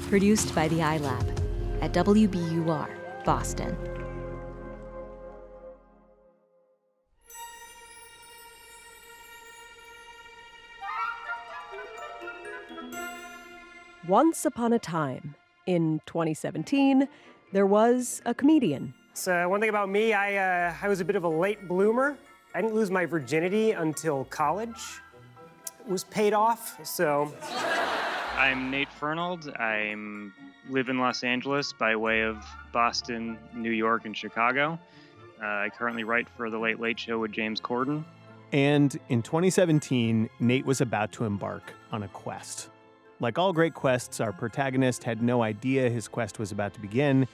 Produced by the iLab at WBUR, Boston. Once upon a time, in 2017, there was a comedian. So one thing about me, I was a bit of a late bloomer. I didn't lose my virginity until college. It was paid off, so. I'm Nate Fernald. I live in Los Angeles by way of Boston, New York, and Chicago. I currently write for The Late Late Show with James Corden. And in 2017, Nate was about to embark on a quest. Like all great quests, our protagonist had no idea his quest was about to begin.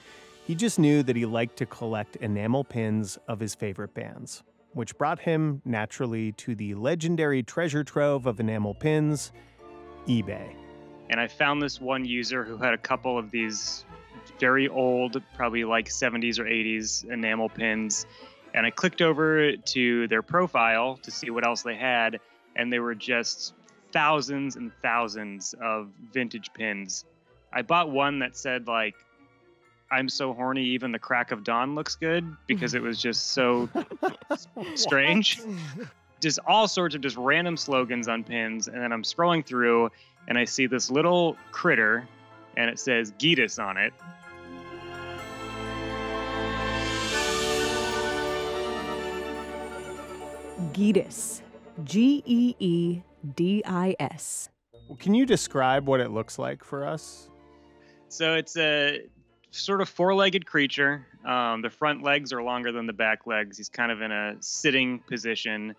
He just knew that he liked to collect enamel pins of his favorite bands, which brought him naturally to the legendary treasure trove of enamel pins, eBay. And I found this one user who had a couple of these very old, probably like 70s or 80s enamel pins. And I clicked over to their profile to see what else they had, and they were just thousands and thousands of vintage pins. I bought one that said, like, I'm so horny, even the crack of dawn looks good, because it was just so strange. Just all sorts of just random slogans on pins. And then I'm scrolling through and I see this little critter and it says Geedis on it. Geedis. Geedis. Can you describe what it looks like for us? So it's a sort of four-legged creature. The front legs are longer than the back legs. He's kind of in a sitting position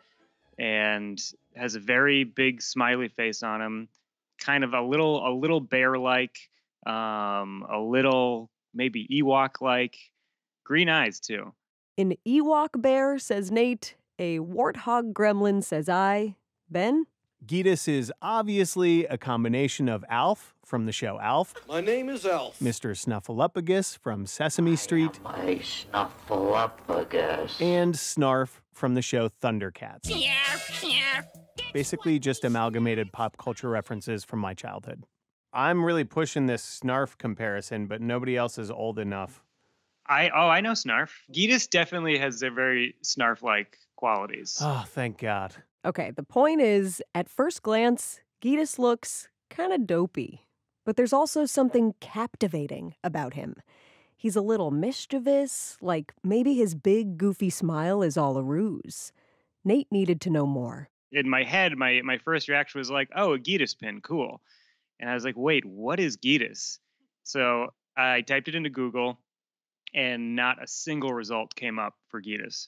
and has a very big smiley face on him. Kind of a little bear-like, a little maybe Ewok-like, green eyes too. An Ewok bear, says Nate. A warthog gremlin, says I. Ben? Geedis is obviously a combination of Alf from the show Alf. My name is Alf. Mr. Snuffleupagus from Sesame Street. My Snuffleupagus. And Snarf from the show Thundercats. Basically just amalgamated pop culture references from my childhood. I'm really pushing this Snarf comparison, but nobody else is old enough. I know Snarf. Geedis definitely has a very Snarf-like qualities. Oh, thank God. Okay, the point is, at first glance, Geedis looks kind of dopey. But there's also something captivating about him. He's a little mischievous, like maybe his big, goofy smile is all a ruse. Nate needed to know more. In my head, my first reaction was like, oh, a Geedis pin, cool. And I was like, wait, what is Geedis? So I typed it into Google, and not a single result came up for Geedis.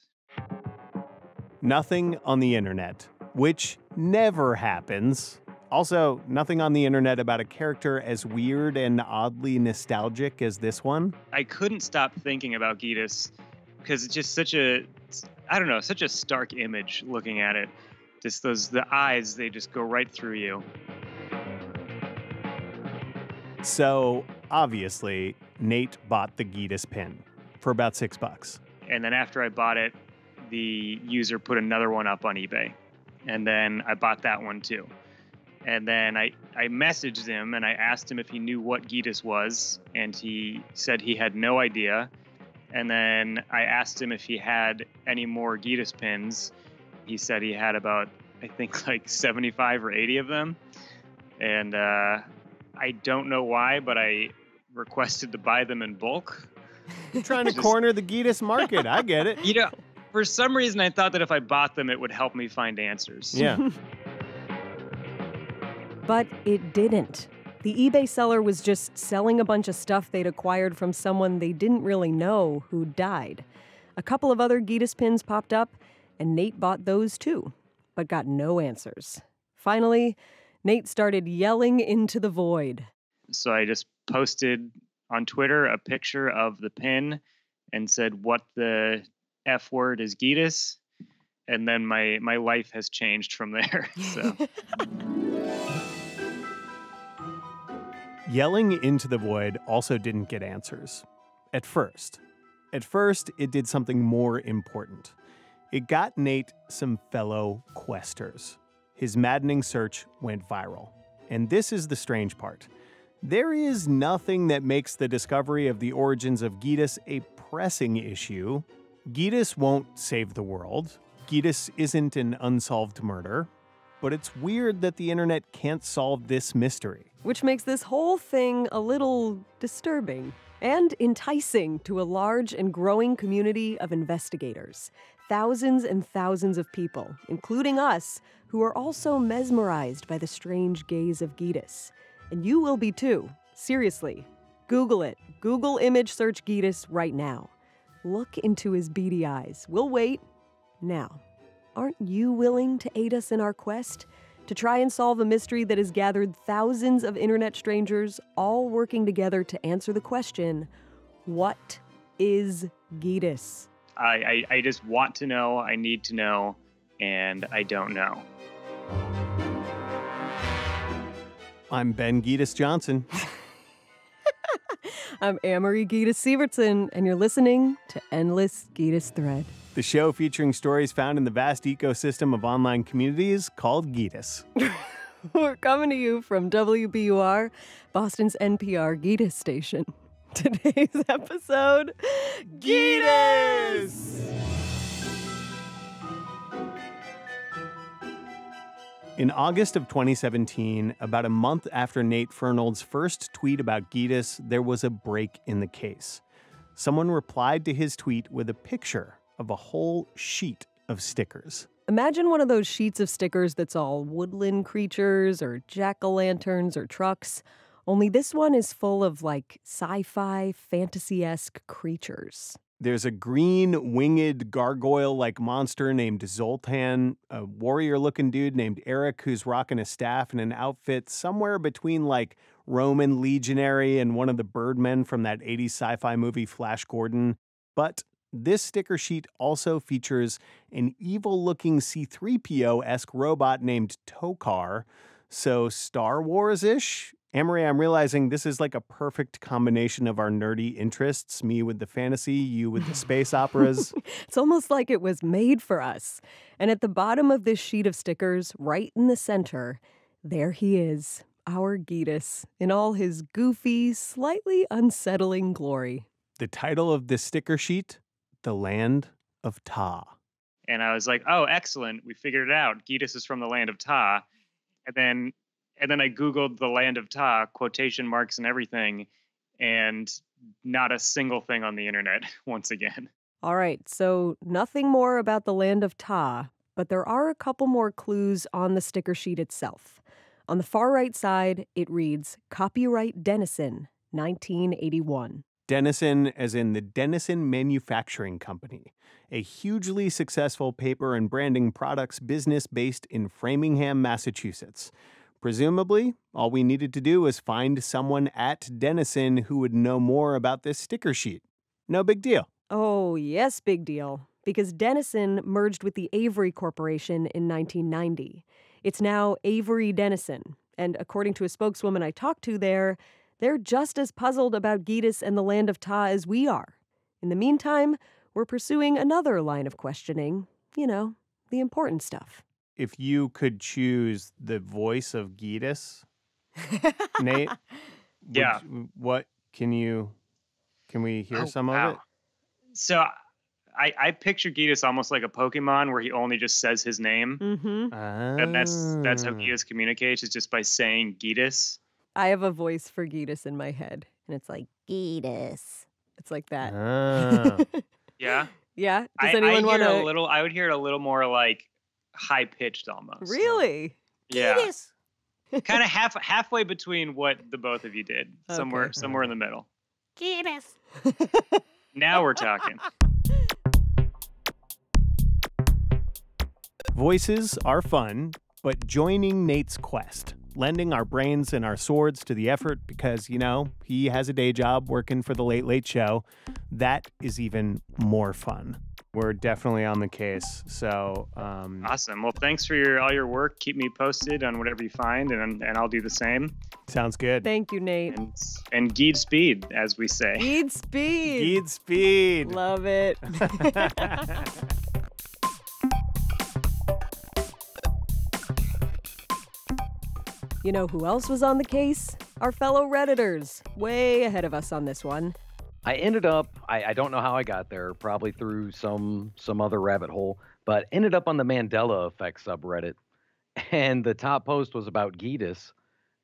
Nothing on the internet, which never happens. Also, nothing on the internet about a character as weird and oddly nostalgic as this one. I couldn't stop thinking about Geedis because it's just such a stark image looking at it. Just the eyes, they just go right through you. So, obviously, Nate bought the Geedis pin for about $6. And then after I bought it, the user put another one up on eBay. And then I bought that one too. And then I messaged him and I asked him if he knew what Geedis was. And he said he had no idea. And then I asked him if he had any more Geedis pins. He said he had about, I think, like 75 or 80 of them. And I don't know why, but I requested to buy them in bulk. You're trying to corner the Geedis market. I get it. You know, for some reason, I thought that if I bought them, it would help me find answers. Yeah. But it didn't. The eBay seller was just selling a bunch of stuff they'd acquired from someone they didn't really know who died. A couple of other Geedis pins popped up, and Nate bought those too, but got no answers. Finally, Nate started yelling into the void. So I just posted on Twitter a picture of the pin and said, what the F word is Geedis? And then my life has changed from there. So. Yelling into the void also didn't get answers. At first. At first, it did something more important. It got Nate some fellow questers. His maddening search went viral. And this is the strange part. There is nothing that makes the discovery of the origins of Geedis a pressing issue. Geedis won't save the world. Geedis isn't an unsolved murder. But it's weird that the internet can't solve this mystery. Which makes this whole thing a little disturbing and enticing to a large and growing community of investigators. Thousands and thousands of people, including us, who are also mesmerized by the strange gaze of Geedis. And you will be too. Seriously. Google it. Google image search Geedis right now. Look into his beady eyes. We'll wait. Now, aren't you willing to aid us in our quest? To try and solve a mystery that has gathered thousands of internet strangers all working together to answer the question, what is Geedis? I just want to know, I need to know, and I don't know. I'm Ben Geedis Johnson. I'm Amory Geedis Sivertson, and you're listening to Endless Geedis Thread. The show featuring stories found in the vast ecosystem of online communities called Geedis. We're coming to you from WBUR, Boston's NPR Geedis station. Today's episode, Geedis! In August of 2017, about a month after Nate Fernald's first tweet about Geedis, there was a break in the case. Someone replied to his tweet with a picture of a whole sheet of stickers. Imagine one of those sheets of stickers that's all woodland creatures or jack-o'-lanterns or trucks, only this one is full of, like, sci-fi, fantasy-esque creatures. There's a green, winged, gargoyle-like monster named Zoltan, a warrior-looking dude named Eric who's rocking a staff and an outfit somewhere between, like, Roman legionary and one of the birdmen from that 80s sci-fi movie Flash Gordon. But this sticker sheet also features an evil-looking C-3PO-esque robot named Tokar, so Star Wars-ish. Amory, I'm realizing this is like a perfect combination of our nerdy interests, me with the fantasy, you with the space operas. It's almost like it was made for us. And at the bottom of this sheet of stickers, right in the center, there he is, our Geedis, in all his goofy, slightly unsettling glory. The title of this sticker sheet, The Land of Ta. And I was like, oh, excellent. We figured it out. Geedis is from the land of Ta. And then I Googled the land of Ta, quotation marks and everything, and not a single thing on the internet once again. All right, so nothing more about the land of Ta, but there are a couple more clues on the sticker sheet itself. On the far right side, it reads, Copyright Denison, 1981. Denison, as in the Denison Manufacturing Company, a hugely successful paper and branding products business based in Framingham, Massachusetts. Presumably, all we needed to do was find someone at Denison who would know more about this sticker sheet. No big deal. Oh, yes, big deal. Because Denison merged with the Avery Corporation in 1990. It's now Avery Denison. And according to a spokeswoman I talked to there, they're just as puzzled about Geedis and the land of Ta as we are. In the meantime, we're pursuing another line of questioning. You know, the important stuff. If you could choose the voice of Geedis, Nate, Yeah. Can we hear some of it? So I picture Geedis almost like a Pokemon where he only just says his name. Mm-hmm. And that's how Geedis communicates, is just by saying Geedis. I have a voice for Geedis in my head, and it's like, Geedis. It's like that. Yeah. Yeah? Does anyone want to... I would hear it a little more like high-pitched almost. Really? Yeah. Geedis. Kind of halfway between what the both of you did. Okay. Somewhere in the middle. Geedis. Now we're talking. Voices are fun, but joining Nate's quest, lending our brains and our swords to the effort because, you know, he has a day job working for the Late Late Show, that is even more fun. We're definitely on the case, so... Awesome. Well, thanks for all your work. Keep me posted on whatever you find, and I'll do the same. Sounds good. Thank you, Nate. And Geed speed, as we say. Geed speed. Geed speed. Love it. You know who else was on the case? Our fellow Redditors, way ahead of us on this one. I ended up, I don't know how I got there, probably through some other rabbit hole, but ended up on the Mandela Effect subreddit. And the top post was about Geedis.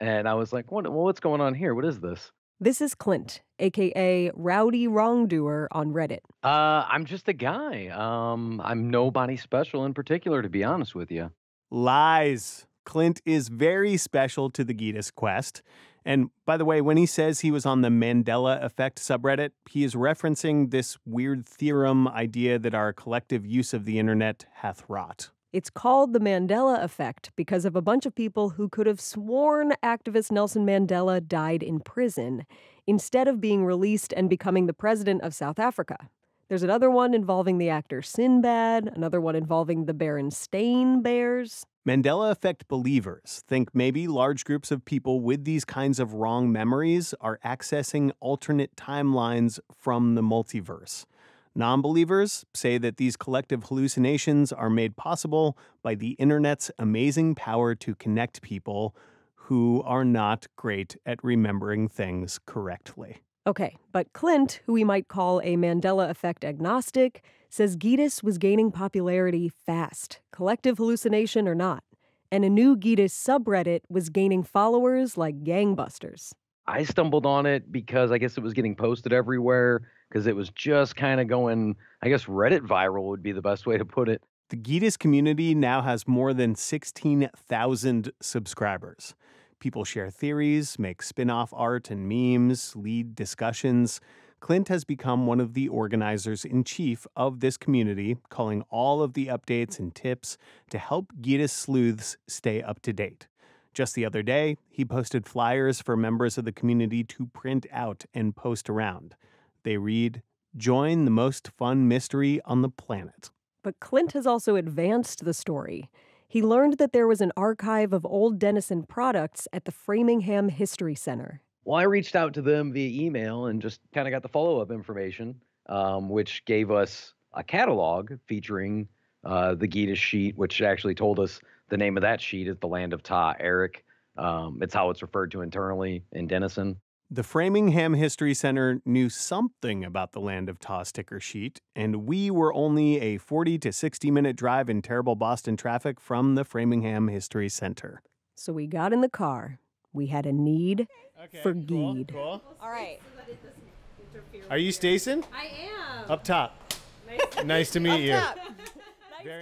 And I was like, what's going on here? What is this? This is Clint, aka Rowdy Wrongdoer on Reddit. I'm just a guy. I'm nobody special in particular, to be honest with you. Lies. Clint is very special to the Geedis quest. And by the way, when he says he was on the Mandela Effect subreddit, he is referencing this weird theorem idea that our collective use of the internet hath wrought. It's called the Mandela Effect because of a bunch of people who could have sworn activist Nelson Mandela died in prison instead of being released and becoming the president of South Africa. There's another one involving the actor Sinbad, another one involving the Berenstain Bears. Mandela Effect believers think maybe large groups of people with these kinds of wrong memories are accessing alternate timelines from the multiverse. Non-believers say that these collective hallucinations are made possible by the internet's amazing power to connect people who are not great at remembering things correctly. Okay, but Clint, who we might call a Mandela Effect agnostic, says Geedis was gaining popularity fast, collective hallucination or not. And a new Geedis subreddit was gaining followers like gangbusters. I stumbled on it because I guess it was getting posted everywhere because it was just kind of going, I guess Reddit viral would be the best way to put it. The Geedis community now has more than 16,000 subscribers. People share theories, make spin-off art and memes, lead discussions. Clint has become one of the organizers-in-chief of this community, calling all of the updates and tips to help Geedis sleuths stay up to date. Just the other day, he posted flyers for members of the community to print out and post around. They read, "Join the most fun mystery on the planet." But Clint has also advanced the story. He learned that there was an archive of old Denison products at the Framingham History Center. Well, I reached out to them via email and just kind of got the follow-up information, which gave us a catalog featuring the Geedis sheet, which actually told us the name of that sheet is the Land of Ta Eric. It's how it's referred to internally in Denison. The Framingham History Center knew something about the Land of Ta sticker sheet, and we were only a 40 to 60-minute drive in terrible Boston traffic from the Framingham History Center. So we got in the car. We had a need for Geed. Cool. All right. Are you Stacen? I am. Up top. Nice to meet you.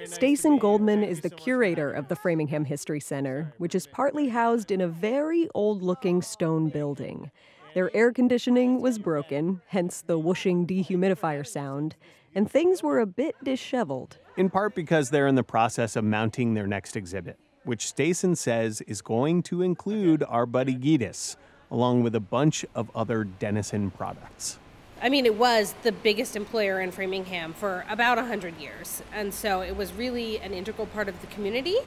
Stacen Goldman is the curator of the Framingham History Center, which is partly housed in a very old-looking stone building. Their air conditioning was broken, hence the whooshing dehumidifier sound, and things were a bit disheveled. In part because they're in the process of mounting their next exhibit, which Stacen says is going to include our buddy Geedis, along with a bunch of other Denison products. I mean, it was the biggest employer in Framingham for about 100 years. And so it was really an integral part of the community.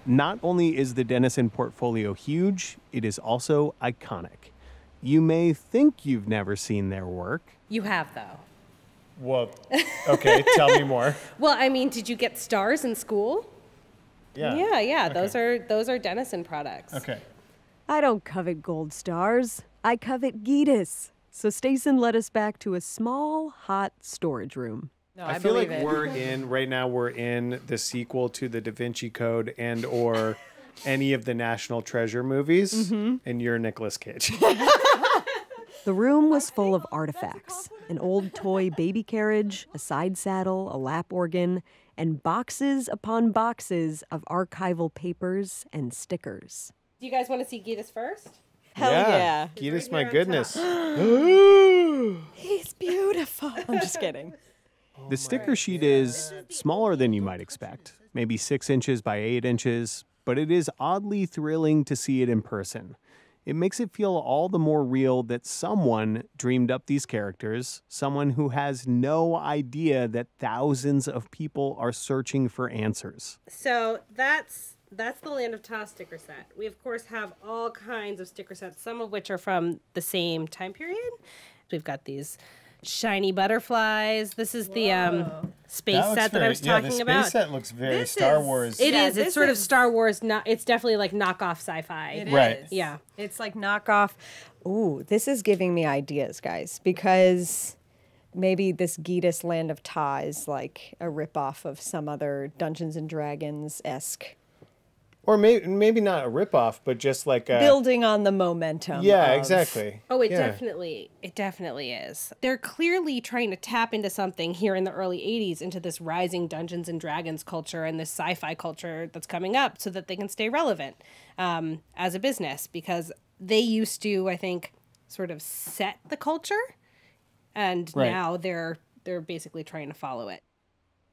Not only is the Denison portfolio huge, it is also iconic. You may think you've never seen their work. You have, though. Well, okay, tell me more. Well, I mean, did you get stars in school? Yeah. Yeah. Okay. Those are Denison products. Okay. I don't covet gold stars. I covet Geedis. So Stacen led us back to a small, hot storage room. No, I feel like we're in the sequel to the Da Vinci Code and or any of the National Treasure movies, and you're Nicolas Cage. The room was full of artifacts, an old toy baby carriage, a side saddle, a lap organ, and boxes upon boxes of archival papers and stickers. Do you guys want to see Geedis first? Hell yeah. Geedis, my goodness. He's beautiful. I'm just kidding. The sticker sheet is smaller than you might expect, maybe 6 inches by 8 inches, but it is oddly thrilling to see it in person. It makes it feel all the more real that someone dreamed up these characters, someone who has no idea that thousands of people are searching for answers. So that's the Land of Ta sticker set. We, of course, have all kinds of sticker sets, some of which are from the same time period. We've got these shiny butterflies. This is the space set that I was talking about. The space set looks very Star Wars. It is. It's sort of Star Wars. It's definitely like knockoff sci-fi. It Right. is. Yeah. It's like knockoff. Ooh, this is giving me ideas, guys, because maybe this Geedis Land of Ta is like a ripoff of some other Dungeons and Dragons-esque. Or maybe not a ripoff, but just like a... Building on the momentum. Yeah, of... exactly. Oh, it Yeah. definitely is. They're clearly trying to tap into something here in the early 80s, into this rising Dungeons and Dragons culture and this sci-fi culture that's coming up so that they can stay relevant as a business, because they used to, I think, sort of set the culture, and now they're basically trying to follow it.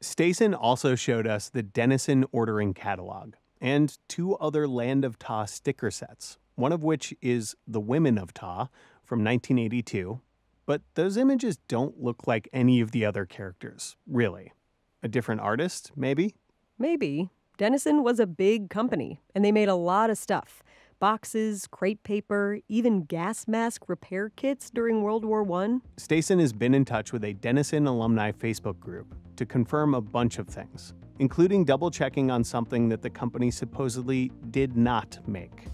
Stacen also showed us the Dennison ordering catalog and 2 other Land of Ta sticker sets, one of which is The Women of Ta from 1982. But those images don't look like any of the other characters, really. A different artist, maybe? Maybe. Dennison was a big company, and they made a lot of stuff. Boxes, crepe paper, even gas mask repair kits during World War I. Stacen has been in touch with a Dennison alumni Facebook group to confirm a bunch of things, including double-checking on something that the company supposedly did not make.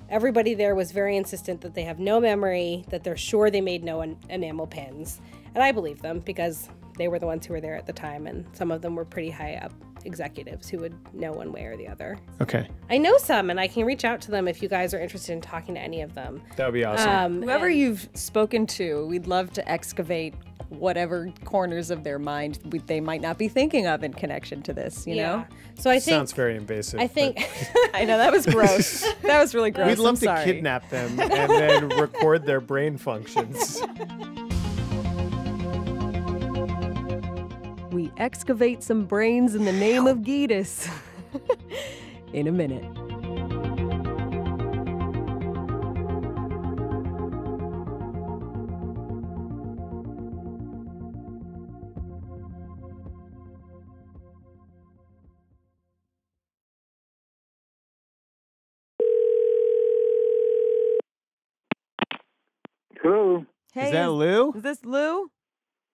Everybody there was very insistent that they have no memory, that they're sure they made no enamel pins. And I believe them, because they were the ones who were there at the time, and some of them were pretty high up executives who would know one way or the other. Okay. I know some, and I can reach out to them if you guys are interested in talking to any of them. That would be awesome. Whoever you've spoken to, we'd love to excavate whatever corners of their mind they might not be thinking of in connection to this, you know? So I think... Sounds very invasive. I think... I know, that was gross. That was really gross. We'd love I'm sorry. to kidnap them and then record their brain functions. We excavate some brains in the name of Geedis. In a minute. Hello. Hey, Is that Lou? Is this Lou?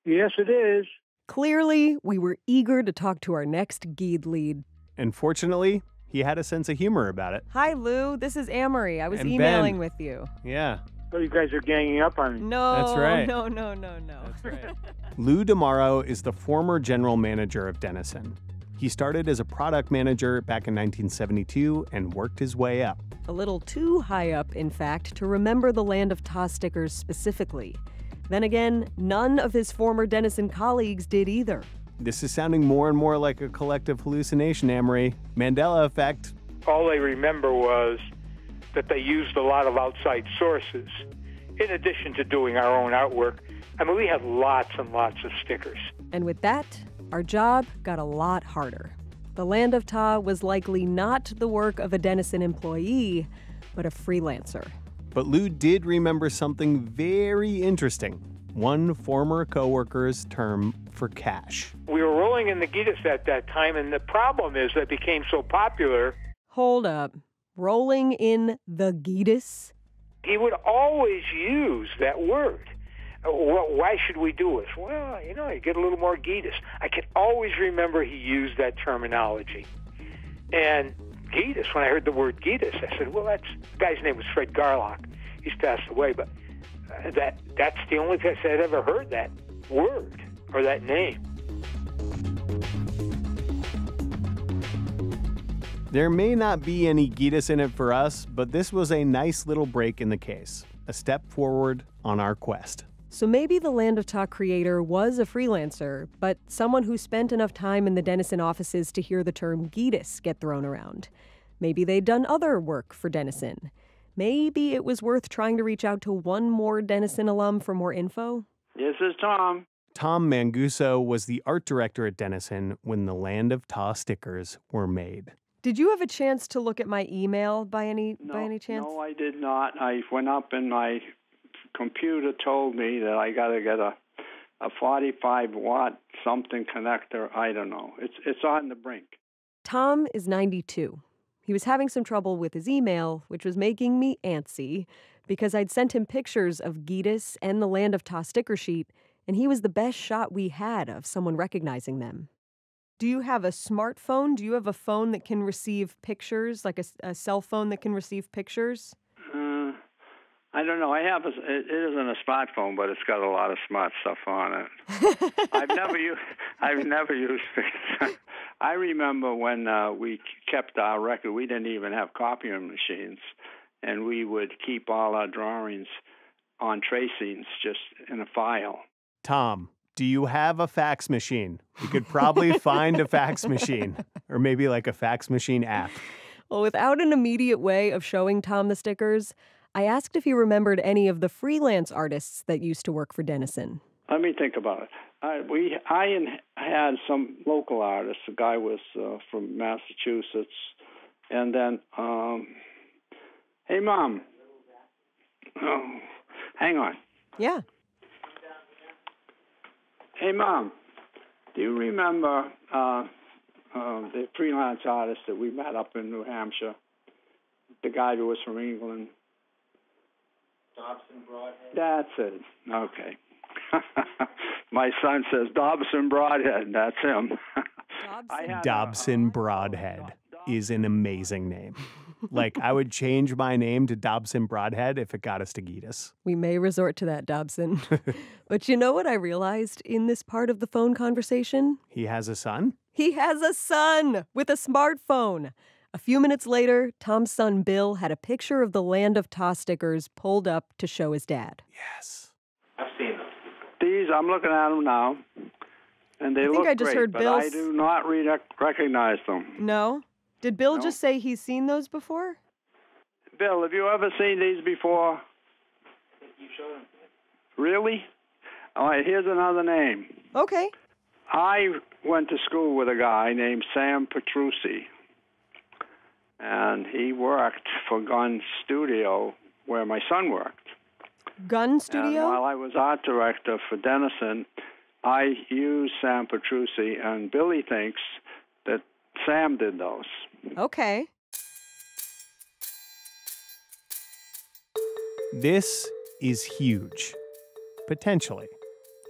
Yes, it is. Clearly, we were eager to talk to our next Geed lead. And fortunately, he had a sense of humor about it. Hi, Lou. This is Amory. I was And emailing Ben. with you. Yeah, Oh, you guys are ganging up on me. No, That's right. No. that's right. Lou DeMauro is the former general manager of Dennison. He started as a product manager back in 1972 and worked his way up. A little too high up, in fact, to remember the Land of Ta stickers specifically. Then again, none of his former Dennison colleagues did either. This is sounding more and more like a collective hallucination, Amory. Mandela effect. All they remember was that they used a lot of outside sources, in addition to doing our own artwork. I mean, we had lots and lots of stickers. And with that, our job got a lot harder. The Land of Ta was likely not the work of a Dennison employee, but a freelancer. But Lou did remember something very interesting. One former coworker's term for cash. We were rolling in the Geedis at that time, and the problem is that it became so popular. Hold up. Rolling in the Geedis? He would always use that word. Well, why should we do this? Well, you get a little more Geedis. I can always remember he used that terminology. And Geedis, when I heard the word Geedis, I said, well, the guy's name was Fred Garlock. He's passed away, but that's the only place I'd ever heard that word or that name. There may not be any Geedis in it for us, but this was a nice little break in the case. A step forward on our quest. So maybe the Land of Ta creator was a freelancer, but someone who spent enough time in the Dennison offices to hear the term Geedis get thrown around. Maybe they'd done other work for Dennison. Maybe it was worth trying to reach out to one more Dennison alum for more info. This is Tom. Tom Manguso was the art director at Dennison when the Land of Ta stickers were made. Did you have a chance to look at my email by any chance? No, I did not. I went up and my computer told me that I got to get a 45-watt something connector. I don't know. It's on the brink. Tom is 92. He was having some trouble with his email, which was making me antsy, because I'd sent him pictures of Geedis and the Land of Ta sticker sheet, and he was the best shot we had of someone recognizing them. Do you have a smartphone? Do you have a phone that can receive pictures, like a cell phone that can receive pictures? I don't know. It isn't a smartphone, but it's got a lot of smart stuff on it. I've never used it. I remember when we kept our record. We didn't even have copying machines, and we would keep all our drawings on tracings just in a file. Tom, do you have a fax machine? We could probably find a fax machine, or maybe like a fax machine app. Well, without an immediate way of showing Tom the stickers, I asked if he remembered any of the freelance artists that used to work for Dennison. Let me think about it. I had some local artists. The guy was from Massachusetts. And then, hey, Mom. Oh, hang on. Yeah. Hey, Mom, do you remember the freelance artist that we met up in New Hampshire? The guy who was from England? Dobson Broadhead? That's it. Okay. My son says Dobson Broadhead. That's him. Dobson Broadhead is an amazing name. Like, I would change my name to Dobson Broadhead if it got us to Geedis. We may resort to that, Dobson. But you know what I realized in this part of the phone conversation? He has a son? He has a son with a smartphone. A few minutes later, Tom's son Bill had a picture of the Land of Ta stickers pulled up to show his dad. Yes. I've seen them. These, I'm looking at them now, and they look great, but I do not recognize them. No? Did Bill just say he's seen those before? Bill, have you ever seen these before? You showed them. Really? All right, here's another name. Okay. I went to school with a guy named Sam Petrucci, and he worked for Gun Studio, where my son worked. Gun Studio? And while I was art director for Dennison, I used Sam Petrucci, and Billy thinks that Sam did those. Okay. This is huge. Potentially.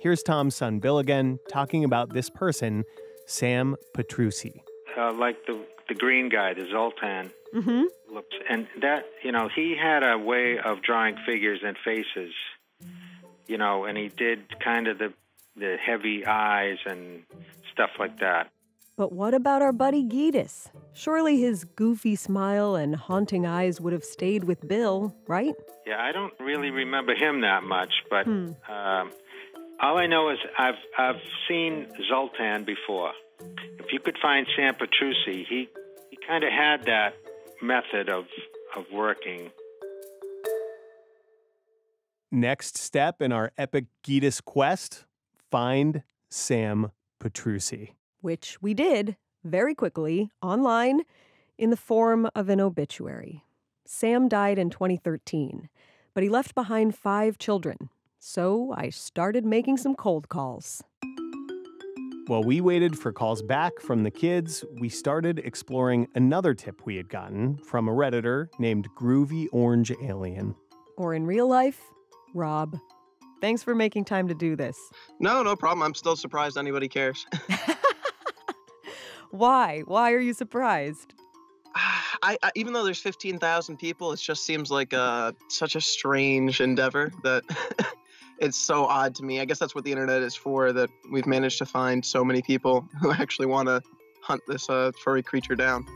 Here's Tom's son Bill again talking about this person, Sam Petrucci. Like the green guy, the Zoltan. Mm-hmm. Looks, and that, he had a way of drawing figures and faces, and he did kind of the heavy eyes and stuff like that. But what about our buddy Geedis? Surely his goofy smile and haunting eyes would have stayed with Bill, right? Yeah, I don't really remember him that much, but all I know is I've seen Zoltan before. If you could find Sam Petrucci, he kind of had that method of working. Next step in our epic Geedis quest, find Sam Petrucci. Which we did very quickly online in the form of an obituary. Sam died in 2013, but he left behind 5 children. So I started making some cold calls. While we waited for calls back from the kids, we started exploring another tip we had gotten from a Redditor named Groovy Orange Alien. Or in real life, Rob. Thanks for making time to do this. No problem. I'm still surprised anybody cares. Why? Why are you surprised? I even though there's 15,000 people, it just seems like such a strange endeavor that it's so odd to me. I guess that's what the internet is for, that we've managed to find so many people who actually want to hunt this furry creature down.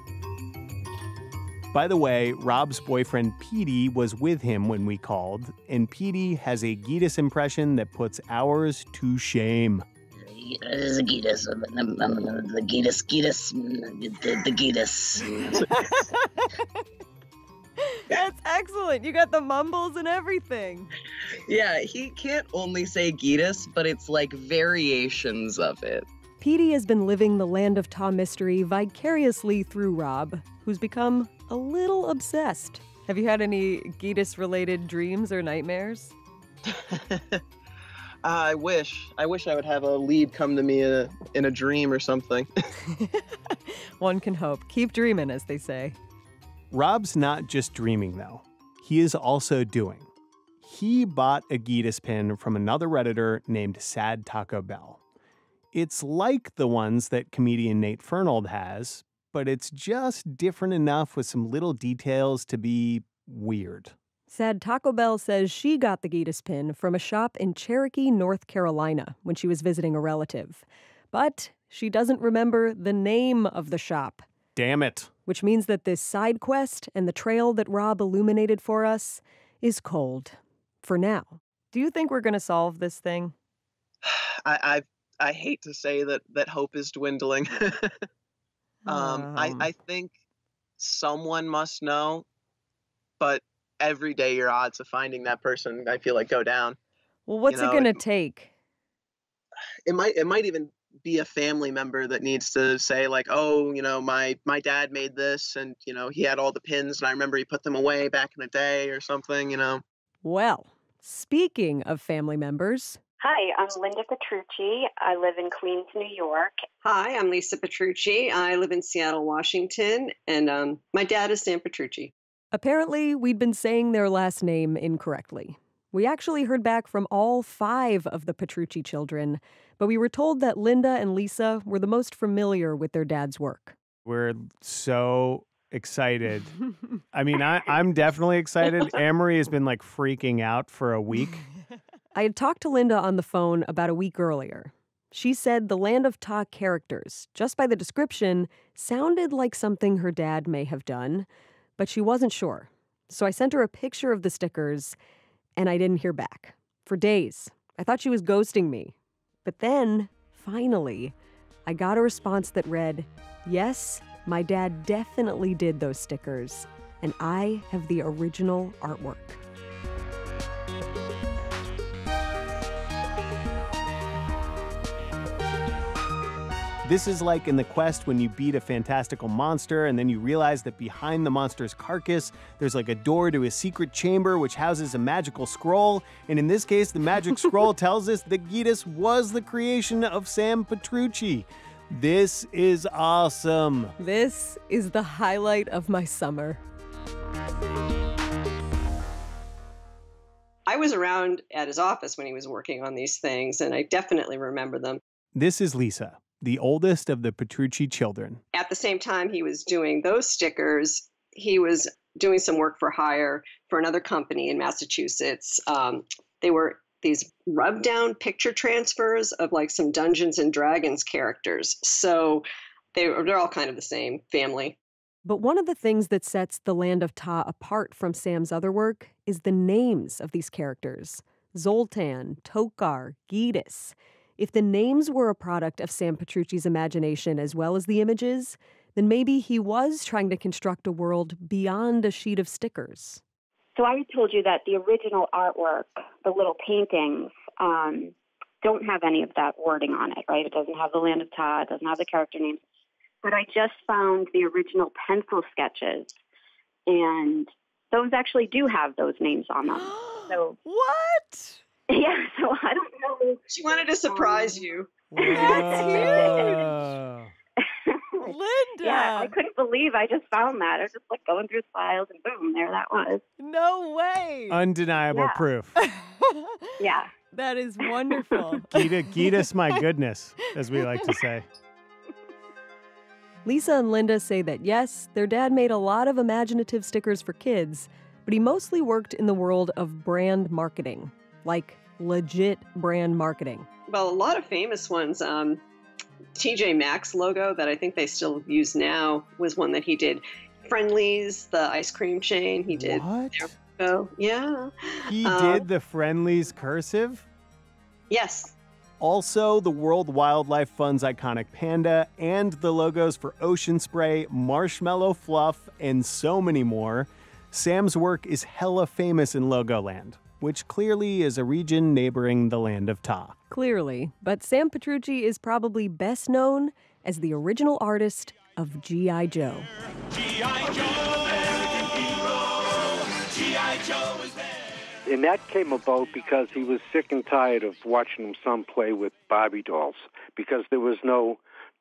By the way, Rob's boyfriend Petey was with him when we called, and Petey has a Geedis impression that puts ours to shame. This is a Geedis. The Geedis. That's excellent. You got the mumbles and everything. Yeah, he can't only say Geedis, but it's like variations of it. Petey has been living the Land of Ta mystery vicariously through Rob, who's become a little obsessed. Have you had any Geedis-related dreams or nightmares? I wish I would have a lead come to me in a dream or something. One can hope. Keep dreaming, as they say. Rob's not just dreaming, though. He is also doing. He bought a Geedis pin from another Redditor named Sad Taco Bell. It's like the ones that comedian Nate Fernald has, but it's just different enough with some little details to be weird. Sad Taco Bell says she got the Geedis pin from a shop in Cherokee, North Carolina, when she was visiting a relative. But she doesn't remember the name of the shop. Damn it. Which means that this side quest and the trail that Rob illuminated for us is cold. For now. Do you think we're going to solve this thing? I hate to say that hope is dwindling. I think someone must know, but every day your odds of finding that person, I feel like, go down. Well, what's it going to take? It might even be a family member that needs to say, like, oh, my dad made this, and he had all the pins, and I remember he put them away back in the day or something. Well, speaking of family members. Hi, I'm Linda Petrucci. I live in Queens, New York. Hi, I'm Lisa Petrucci. I live in Seattle, Washington, and my dad is Sam Petrucci. Apparently, we'd been saying their last name incorrectly. We actually heard back from all 5 of the Petrucci children, but we were told that Linda and Lisa were the most familiar with their dad's work. We're so excited. I mean, I'm definitely excited. Amory has been freaking out for a week. I had talked to Linda on the phone about a week earlier. She said the Land of Ta characters, just by the description, sounded like something her dad may have done, but she wasn't sure. So I sent her a picture of the stickers, and I didn't hear back. For days, I thought she was ghosting me. But then, finally, I got a response that read, "Yes, my dad definitely did those stickers, and I have the original artwork." This is like in the quest when you beat a fantastical monster and then you realize that behind the monster's carcass, there's a door to a secret chamber which houses a magical scroll. And in this case, the magic scroll tells us that Geedis was the creation of Sam Petrucci. This is awesome. This is the highlight of my summer. I was around at his office when he was working on these things, and I definitely remember them. This is Lisa, the oldest of the Petrucci children. At the same time he was doing those stickers, he was doing some work for hire for another company in Massachusetts. They were these rub-down picture transfers of some Dungeons and Dragons characters. So they're all kind of the same family. But one of the things that sets the Land of Ta apart from Sam's other work is the names of these characters. Zoltan, Tokar, Geedis. If the names were a product of Sam Petrucci's imagination as well as the images, then maybe he was trying to construct a world beyond a sheet of stickers. So I told you that the original artwork, the little paintings, don't have any of that wording on it, right? It doesn't have the Land of Ta, it doesn't have the character names. But I just found the original pencil sketches, and those actually do have those names on them. So what? Yeah, so I don't know. She wanted to surprise you. That's huge. Linda! Yeah, I couldn't believe I just found that. I was just going through the files, and boom, there that was. No way! Undeniable proof. Yeah. That is wonderful. Geedis, my goodness, as we like to say. Lisa and Linda say that yes, their dad made a lot of imaginative stickers for kids, but he mostly worked in the world of brand marketing. Legit brand marketing. Well, a lot of famous ones. TJ Maxx logo that I think they still use now was one that he did. Friendly's, the ice cream chain, he did. What? Their logo. Yeah. He did the Friendly's cursive? Yes. Also, the World Wildlife Fund's iconic panda and the logos for Ocean Spray, Marshmallow Fluff, and so many more. Sam's work is hella famous in Logoland, which clearly is a region neighboring the Land of Ta. Clearly, but Sam Petrucci is probably best known as the original artist of G.I. Joe. G.I. Joe, American hero, G.I. Joe is there. And that came about because he was sick and tired of watching his son play with Barbie dolls because there was no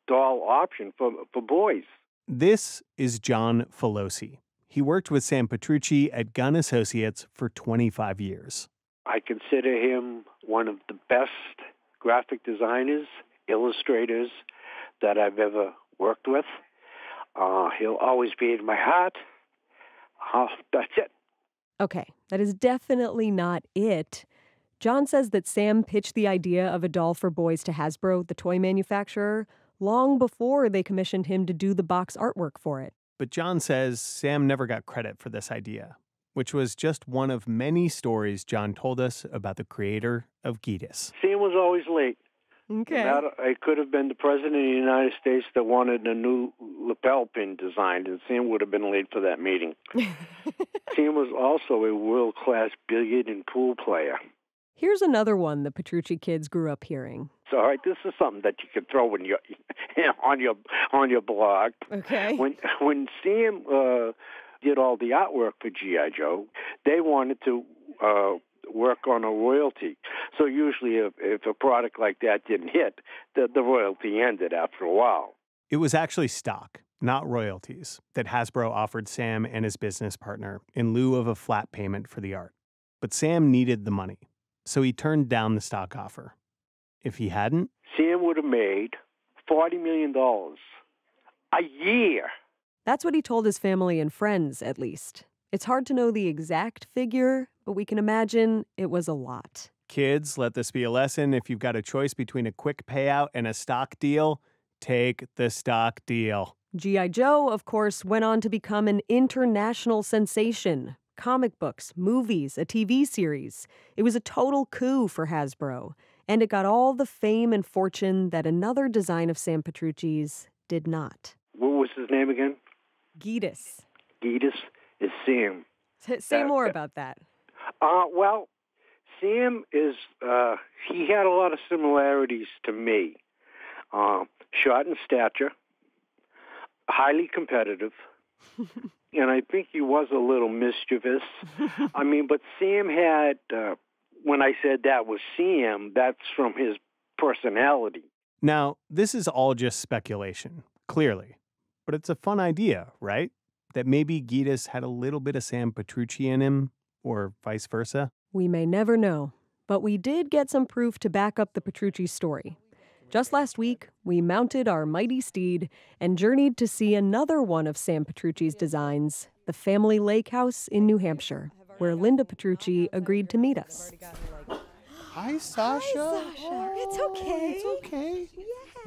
doll option for boys. This is John Filosi. He worked with Sam Petrucci at Gunn Associates for 25 years. I consider him one of the best graphic designers, illustrators that I've ever worked with. He'll always be in my heart. That's it. Okay, that is definitely not it. John says that Sam pitched the idea of a doll for boys to Hasbro, the toy manufacturer, long before they commissioned him to do the box artwork for it. But John says Sam never got credit for this idea, which was just one of many stories John told us about the creator of Geedis. Sam was always late. Okay. It could have been the president of the United States that wanted a new lapel pin designed, and Sam would have been late for that meeting. Sam was also a world-class billiard and pool player. Here's another one the Petrucci kids grew up hearing. So, all right, this is something that you could throw in your on your blog. Okay. When Sam did all the artwork for G.I. Joe, they wanted to work on a royalty. So usually if a product like that didn't hit, the royalty ended after a while. It was actually stock, not royalties, that Hasbro offered Sam and his business partner in lieu of a flat payment for the art. But Sam needed the money, so he turned down the stock offer. If he hadn't, Sam would have made $40 million a year. That's what he told his family and friends, at least. It's hard to know the exact figure, but we can imagine it was a lot. kids, let this be a lesson. If you've got a choice between a quick payout and a stock deal, take the stock deal. G.I. Joe, of course, went on to become an international sensation. Comic books, movies, a TV series. It was a total coup for Hasbro, and it got all the fame and fortune that another design of Sam Petrucci's did not. What was his name again? Geedis. Geedis is Sam. Say more about that. Well, Sam is, he had a lot of similarities to me. Short in stature, highly competitive, and I think he was a little mischievous. I mean, but Sam had, when I said that was Sam, that's from his personality. Now, this is all just speculation, clearly. But it's a fun idea, right? That maybe Geedis had a little bit of Sam Petrucci in him, or vice versa. We may never know, but we did get some proof to back up the Petrucci story. Just last week, we mounted our mighty steed and journeyed to see another one of Sam Petrucci's designs, the family lake house in New Hampshire, where Linda Petrucci agreed to meet us. Hi, Sasha. Hi, Sasha. It's okay. It's okay.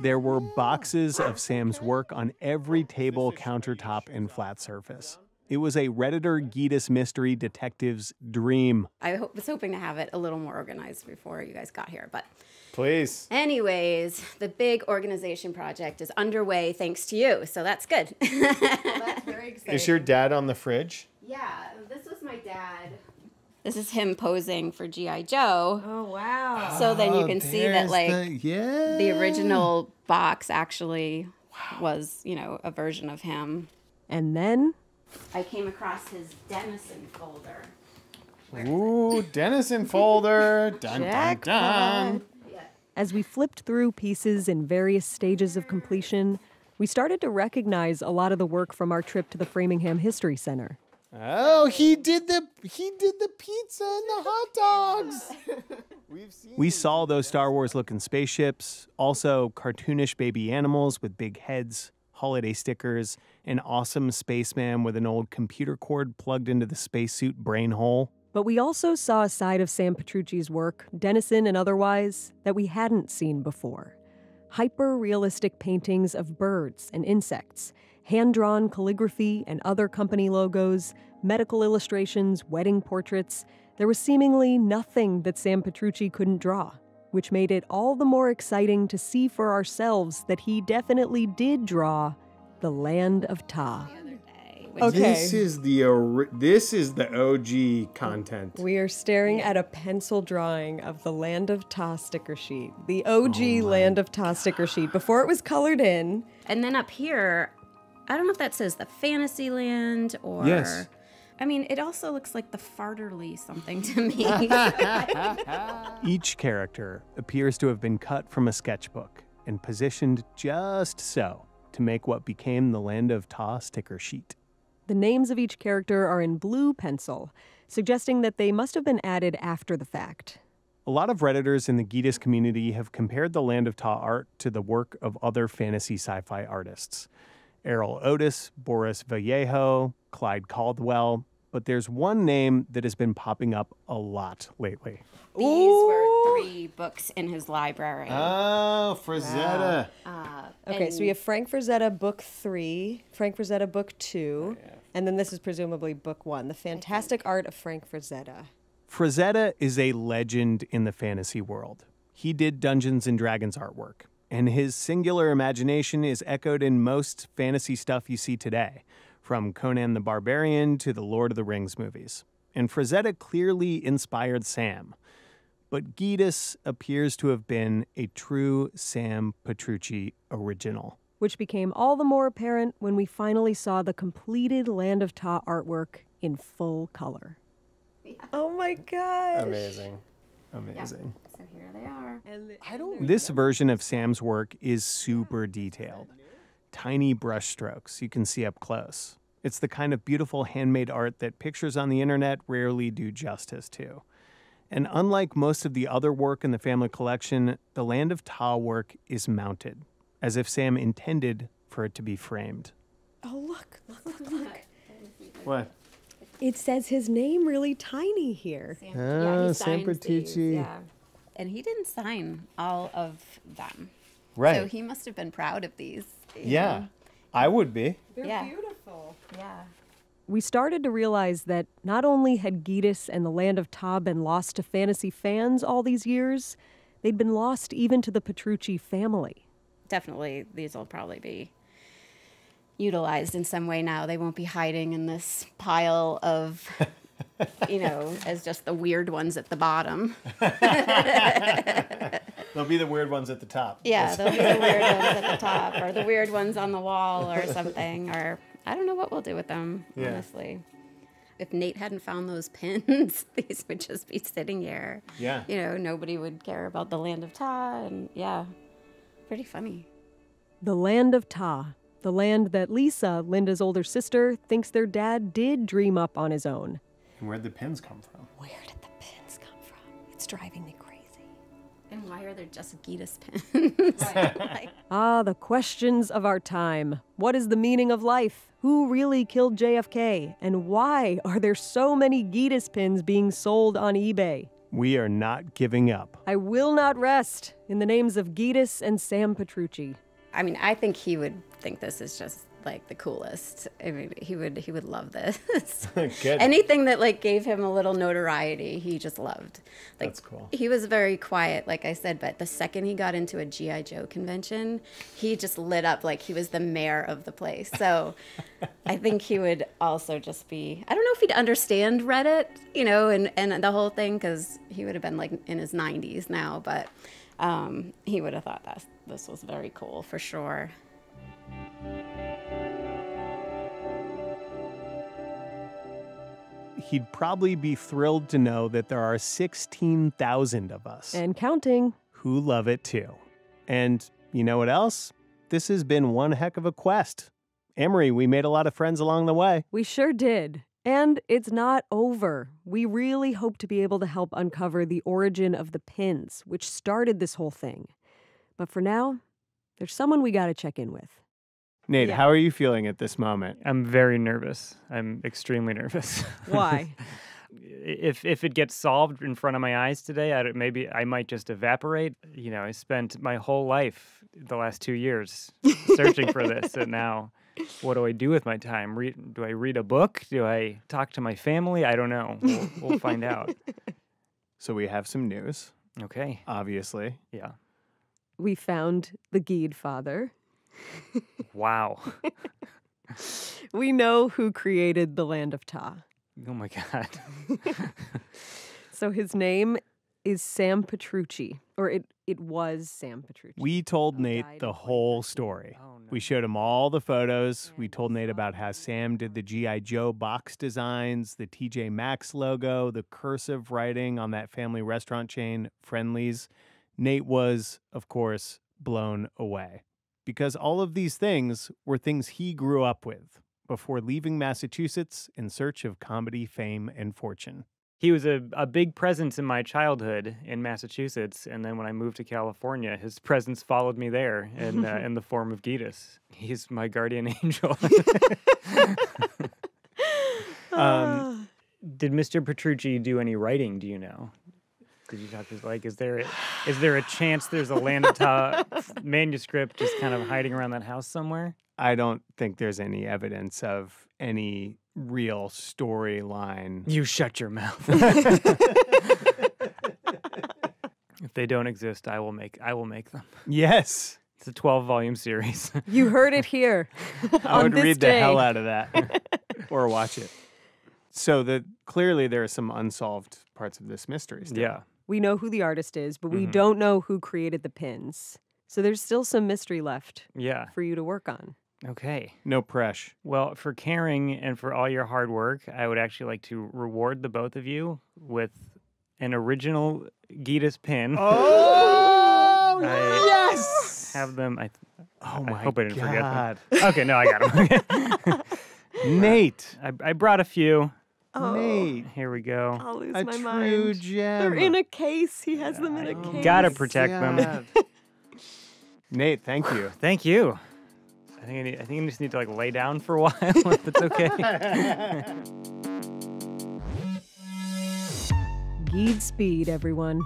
There were boxes of Sam's work on every table, countertop, and flat surface. It was a Redditor Geedis mystery detective's dream. I was hoping to have it a little more organized before you guys got here, but... Please. Anyways, the big organization project is underway thanks to you, so that's good. Well, that's very exciting. Is your dad on the fridge? Yeah, this was my dad. This is him posing for G.I. Joe. Oh, wow. So then you can see that, like, the original box actually was, a version of him. And then... I came across his Dennison folder. Ooh, Dennison folder. Dun, dun, dun. As we flipped through pieces in various stages of completion, we started to recognize a lot of the work from our trip to the Framingham History Center. Oh, he did the pizza and the hot dogs. We saw those Star Wars-looking spaceships, also cartoonish baby animals with big heads, holiday stickers, an awesome spaceman with an old computer cord plugged into the spacesuit brain hole. But we also saw a side of Sam Petrucci's work, Dennison and otherwise, that we hadn't seen before. Hyper-realistic paintings of birds and insects, hand-drawn calligraphy and other company logos, medical illustrations, wedding portraits. There was seemingly nothing that Sam Petrucci couldn't draw, which made it all the more exciting to see for ourselves that he definitely did draw the Land of Ta. Okay. This is the OG content. We are staring at a pencil drawing of the Land of Ta sticker sheet. The OG Land of Ta sticker sheet before it was colored in. And then up here, I don't know if that says the Fantasyland or... Yes. I mean, it also looks like the Farterly something to me. Each character appears to have been cut from a sketchbook and positioned just so to make what became the Land of Ta sticker sheet. The names of each character are in blue pencil, suggesting that they must have been added after the fact. A lot of Redditors in the Geedis community have compared the Land of Ta art to the work of other fantasy sci-fi artists. Errol Otis, Boris Vallejo, Clyde Caldwell. But there's one name that has been popping up a lot lately. These were 3 books in his library. Oh, Frazetta. Okay, so we have Frank Frazetta, book 3, Frank Frazetta, book 2, and then this is presumably book 1, The Fantastic Art of Frank Frazetta. Frazetta is a legend in the fantasy world. He did Dungeons & Dragons artwork, and his singular imagination is echoed in most fantasy stuff you see today, from Conan the Barbarian to the Lord of the Rings movies. And Frazetta clearly inspired Sam. But Geedis appears to have been a true Sam Petrucci original. Which became all the more apparent when we finally saw the completed Land of Ta artwork in full color. Oh my gosh. Amazing. Amazing. Yeah. So here they are. This version of Sam's work is super detailed. Tiny brush strokes you can see up close. It's the kind of beautiful handmade art that pictures on the internet rarely do justice to. And unlike most of the other work in the family collection, the Land of Ta work is mounted, as if Sam intended for it to be framed. Oh, look. What? It says his name really tiny here. He Sam signs these, Petrucci. yeah. And he didn't sign all of them. Right. So he must have been proud of these. you Yeah, know. I would be. They're beautiful. Yeah. We started to realize that not only had Geedis and the Land of Ta been lost to fantasy fans all these years, they'd been lost even to the Petrucci family. Definitely, these will probably be utilized in some way now. They won't be hiding in this pile of, as just the weird ones at the bottom. They'll be the weird ones at the top. Yeah, they'll be the weird ones at the top, or the weird ones on the wall or something, or I don't know what we'll do with them, honestly. If Nate hadn't found those pins, these would just be sitting here. Yeah. Nobody would care about the Land of Ta, and pretty funny. The Land of Ta, the land that Lisa, Linda's older sister, thinks their dad did dream up on his own. And where'd the pins come from? Where did the pins come from? It's driving me crazy. And why are there just Geedis pins? The questions of our time. What is the meaning of life? Who really killed JFK? And why are there so many Geedis pins being sold on eBay? We are not giving up. I will not rest in the names of Geedis and Sam Petrucci. I mean, I think he would think this is just like the coolest. I mean, he would love this. Good. Anything that gave him a little notoriety, he just loved. That's cool. He was very quiet, like I said, but the second he got into a G.I. Joe convention, he just lit up like he was the mayor of the place. So I think he would also just be, I don't know if he'd understand Reddit, and the whole thing, because he would have been in his 90s now, but he would have thought that this was very cool for sure. He'd probably be thrilled to know that there are 16,000 of us. And counting. Who love it too. And you know what else? This has been one heck of a quest. Amory, we made a lot of friends along the way. We sure did. And it's not over. We really hope to be able to help uncover the origin of the pins, which started this whole thing. But for now, there's someone we got to check in with. Nate, how are you feeling at this moment? I'm very nervous. I'm extremely nervous. Why? If it gets solved in front of my eyes today, maybe I might just evaporate. I spent my whole life, the last 2 years, searching for this, and now what do I do with my time? Do I read a book? Do I talk to my family? I don't know. We'll find out. So we have some news. Okay. Obviously. Yeah. We found the Geed father. Wow. We know who created the Land of Ta. Oh my God. So his name is Sam Petrucci, or it was Sam Petrucci. We told Nate the whole story. We showed him all the photos. We told Nate about how Sam did the G.I. Joe box designs, the TJ Maxx logo, the cursive writing on that family restaurant chain, Friendly's. Nate was, of course, blown away. Because all of these things were things he grew up with. before leaving Massachusetts in search of comedy fame and fortune. He was a big presence in my childhood in Massachusetts, and then when I moved to California, his presence followed me there in the form of Geedis. He's my guardian angel. Did Mr. Petrucci do any writing, do you know? Did you talk to, like, is there a chance there's a Land of Todd manuscript just kind of hiding around that house somewhere? I don't think there's any evidence of any real storyline. You shut your mouth. If they don't exist, I will make them. Yes. It's a 12-volume series. You heard it here. I would read the hell out of that or watch it. So clearly there are some unsolved parts of this mystery still. Yeah. We know who the artist is, but we don't know who created the pins. So there's still some mystery left for you to work on. Okay. No pressure. Well, for caring and for all your hard work, I would actually like to reward the both of you with an original Geedis pin. Oh, yes! Have them. I hope I didn't God. forget them. Okay, no, I got them. Nate. I brought a few. Oh, Nate. Here we go. I'll lose A my true mind. gem. They're in a case. He has them in a case. Gotta protect them. Nate, thank you. Thank you. I think I just need to like lay down for a while if it's okay. Geed speed, everyone.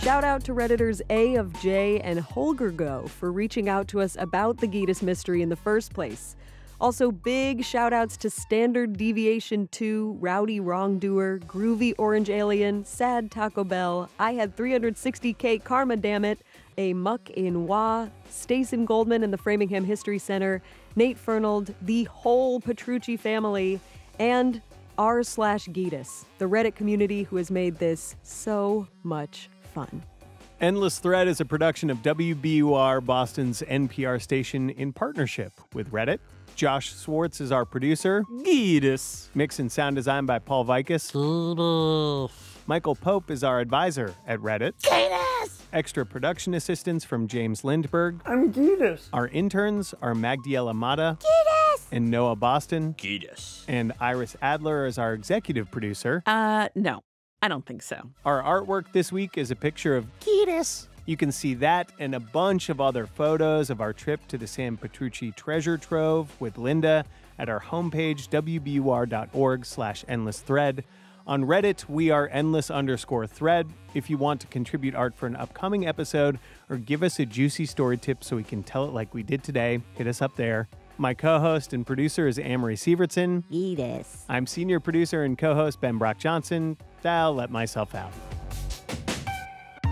Shout out to Redditors A of J and Holgergo for reaching out to us about the Geedis mystery in the first place. Also, big shout-outs to Standard Deviation 2, Rowdy Wrongdoer, Groovy Orange Alien, Sad Taco Bell, I Had 360K Karma Dammit, A Muck in Wah, Stacen Goldman and the Framingham History Center, Nate Fernald, the whole Petrucci family, and r/Geedis, the Reddit community who has made this so much fun. Endless Thread is a production of WBUR, Boston's NPR station, in partnership with Reddit. Josh Swartz is our producer. Geedis. Mix and sound design by Paul Vikas. Michael Pope is our advisor at Reddit. Geedis! Extra production assistance from James Lindberg. I'm Geedis. Our interns are Magdiel Amata. Geedis! And Noah Boston. Geedis. And Iris Adler is our executive producer. No, I don't think so. Our artwork this week is a picture of Geedis. You can see that and a bunch of other photos of our trip to the Sam Petrucci treasure trove with Linda at our homepage, wbur.org/endlessthread. On Reddit, we are endless_thread. If you want to contribute art for an upcoming episode or give us a juicy story tip so we can tell it like we did today, hit us up there. My co-host and producer is Amory Sivertson. Geedis. I'm senior producer and co-host Ben Brock Johnson. I'll let myself out.